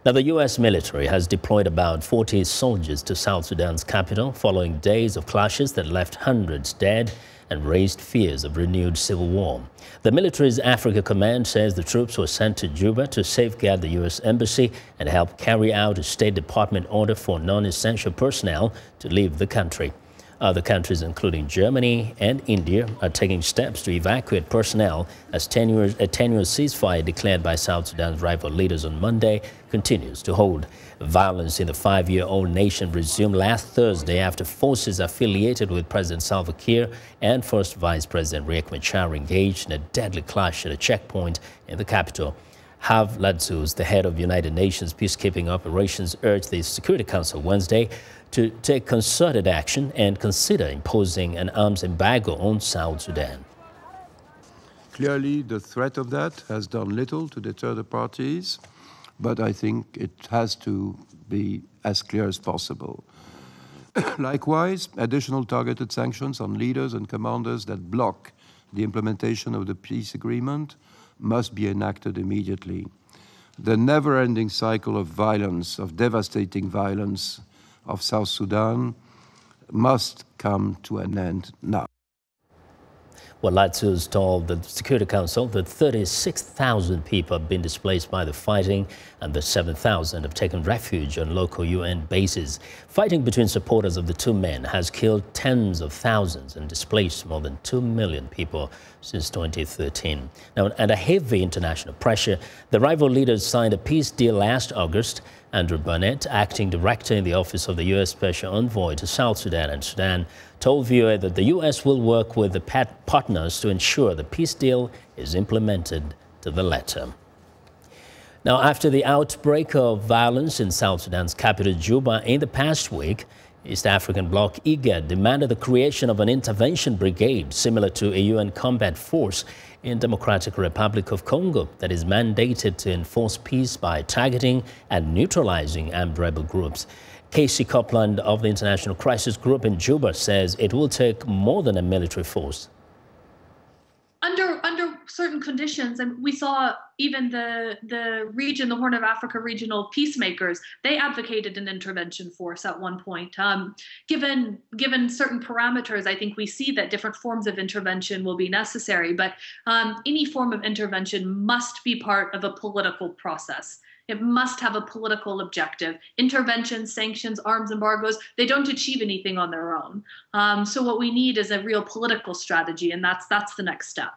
Now, the U.S. military has deployed about 40 soldiers to South Sudan's capital following days of clashes that left hundreds dead and raised fears of renewed civil war. The military's Africa Command says the troops were sent to Juba to safeguard the U.S. Embassy and help carry out a State Department order for non-essential personnel to leave the country. Other countries, including Germany and India, are taking steps to evacuate personnel as a tenuous ceasefire declared by South Sudan's rival leaders on Monday continues to hold. Violence in the 5-year-old nation resumed last Thursday after forces affiliated with President Salva Kiir and First Vice President Riek Machar engaged in a deadly clash at a checkpoint in the capital. Hav Ladzus, the head of United Nations peacekeeping operations, urged the Security Council Wednesday to take concerted action and consider imposing an arms embargo on South Sudan. Clearly, the threat of that has done little to deter the parties, but I think it has to be as clear as possible. Likewise, additional targeted sanctions on leaders and commanders that block the implementation of the peace agreement must be enacted immediately. The never-ending cycle of violence, of devastating violence of South Sudan must come to an end now. Well, Ladzus told the Security Council that 36,000 people have been displaced by the fighting and that 7,000 have taken refuge on local UN bases. Fighting between supporters of the two men has killed tens of thousands and displaced more than 2 million people since 2013. Now, under heavy international pressure, the rival leaders signed a peace deal last August. Andrew Burnett, acting director in the office of the U.S. Special Envoy to South Sudan and Sudan, told VOA that the U.S. will work with the partners to ensure the peace deal is implemented to the letter. Now, after the outbreak of violence in South Sudan's capital, Juba, in the past week, East African bloc IGAD demanded the creation of an intervention brigade similar to a UN combat force in Democratic Republic of Congo that is mandated to enforce peace by targeting and neutralizing armed rebel groups. Casey Copeland of the International Crisis Group in Juba says it will take more than a military force. Under certain conditions, and we saw even the region, the Horn of Africa regional peacemakers, they advocated an intervention force at one point. Given certain parameters, I think we see that different forms of intervention will be necessary, but any form of intervention must be part of a political process. It must have a political objective. Interventions, sanctions, arms embargoes, they don't achieve anything on their own. So what we need is a real political strategy, and that's the next step.